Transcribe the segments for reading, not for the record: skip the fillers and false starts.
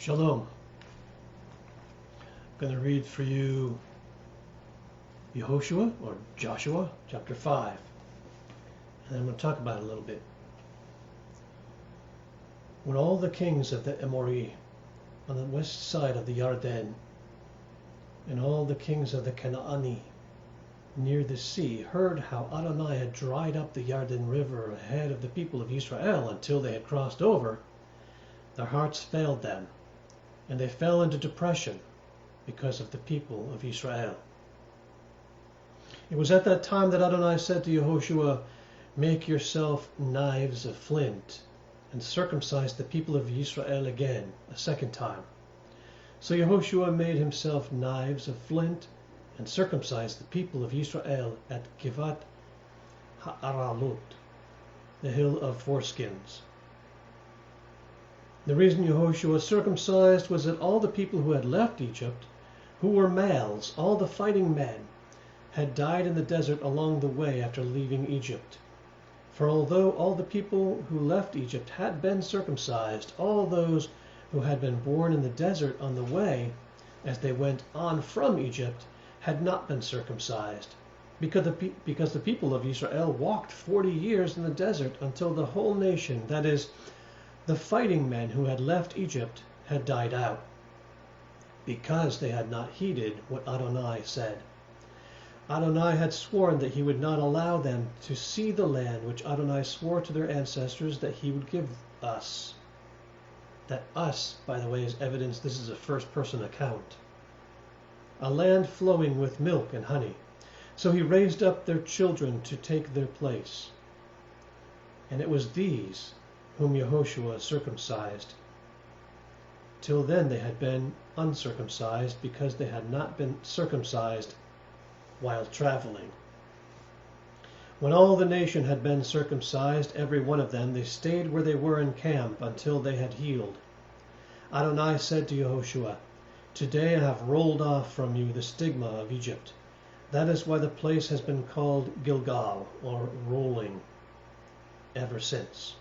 Shalom. I'm going to read for you YeHoshua, or Joshua, chapter 5. And then I'm going to talk about it a little bit. When all the kings of the Amori on the west side of the Yarden, and all the kings of the Canaani near the sea, heard how Adonai had dried up the Yarden River ahead of the people of Israel until they had crossed over, their hearts failed them, and they fell into depression because of the people of Israel. It was at that time that Adonai said to YeHoshua, "Make yourself knives of flint, and circumcise the people of Israel again, a second time." So YeHoshua made himself knives of flint, and circumcised the people of Israel at Givat Ha'aralut, the hill of foreskins. The reason YeHoshua circumcised was that all the people who had left Egypt, who were males, all the fighting men, had died in the desert along the way after leaving Egypt. For although all the people who left Egypt had been circumcised, all those who had been born in the desert on the way, as they went on from Egypt, had not been circumcised, because the people of Israel walked 40 years in the desert until the whole nation, that is, the fighting men who had left Egypt, had died out, because they had not heeded what Adonai said. Adonai had sworn that he would not allow them to see the land which Adonai swore to their ancestors that he would give us. That us, by the way, is evidence this is a first-person account. A land flowing with milk and honey. So he raised up their children to take their place. And it was these whom YeHoshua circumcised. Till then they had been uncircumcised, because they had not been circumcised while traveling. When all the nation had been circumcised, every one of them, they stayed where they were in camp until they had healed. Adonai said to YeHoshua, "Today I have rolled off from you the stigma of Egypt." That is why the place has been called Gilgal, or rolling, ever since.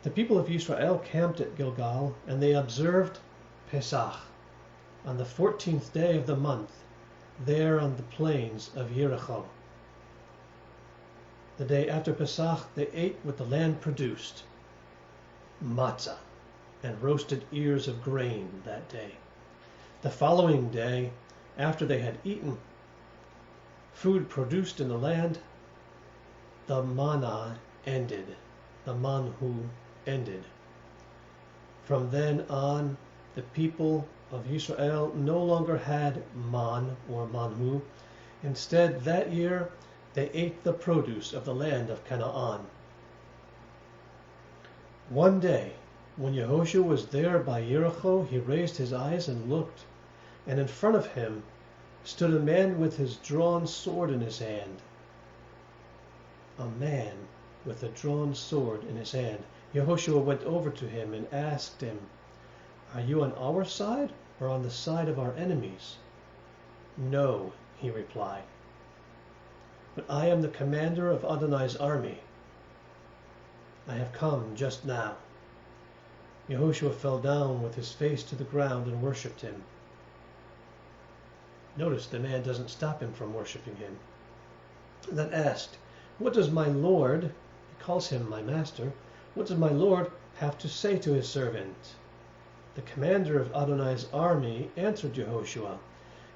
The people of Israel camped at Gilgal, and they observed Pesach on the 14th day of the month, there on the plains of Yericho. The day after Pesach, they ate what the land produced, matzah, and roasted ears of grain that day. The following day, after they had eaten food produced in the land, the manna ended, the manhu ended. From then on, the people of Israel no longer had man or manhu. Instead, that year, they ate the produce of the land of Canaan. One day, when YeHoshua was there by Yericho, he raised his eyes and looked, and in front of him stood a man with his drawn sword in his hand. A man with a drawn sword in his hand. YeHoshua went over to him and asked him, "Are you on our side or on the side of our enemies?" "No," he replied, "but I am the commander of Adonai's army. I have come just now." YeHoshua fell down with his face to the ground and worshipped him. Notice the man doesn't stop him from worshiping him. Then asked, "What does my Lord," he calls him my master, "what does my Lord have to say to his servant?" The commander of Adonai's army answered YeHoshua,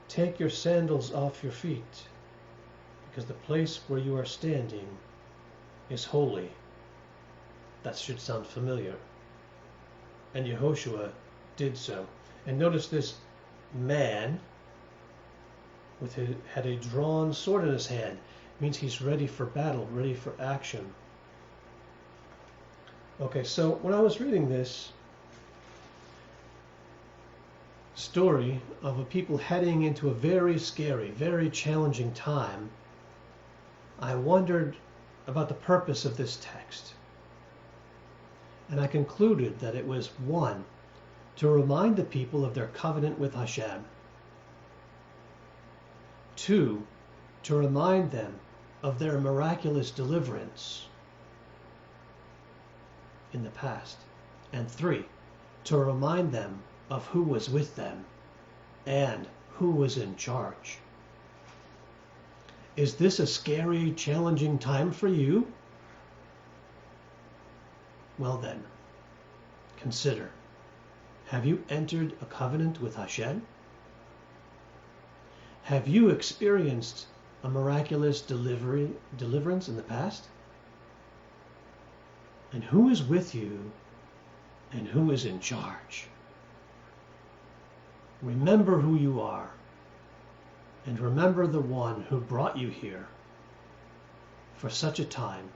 "Take your sandals off your feet, because the place where you are standing is holy." That should sound familiar. And YeHoshua did so. And notice this man had a drawn sword in his hand. It means he's ready for battle, ready for action. Okay, so when I was reading this story of a people heading into a very scary, very challenging time, I wondered about the purpose of this text. And I concluded that it was, one, to remind the people of their covenant with HaShem. Two, to remind them of their miraculous deliverance in the past. And three, to remind them of who was with them and who was in charge. Is this a scary, challenging time for you? Well then, consider, have you entered a covenant with HaShem? Have you experienced a miraculous deliverance in the past? And who is with you and who is in charge? Remember who you are, and remember the one who brought you here for such a time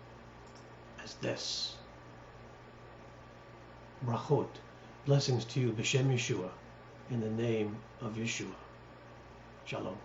as this. Brachot, blessings to you, B'Shem Yeshua, in the name of Yeshua. Shalom.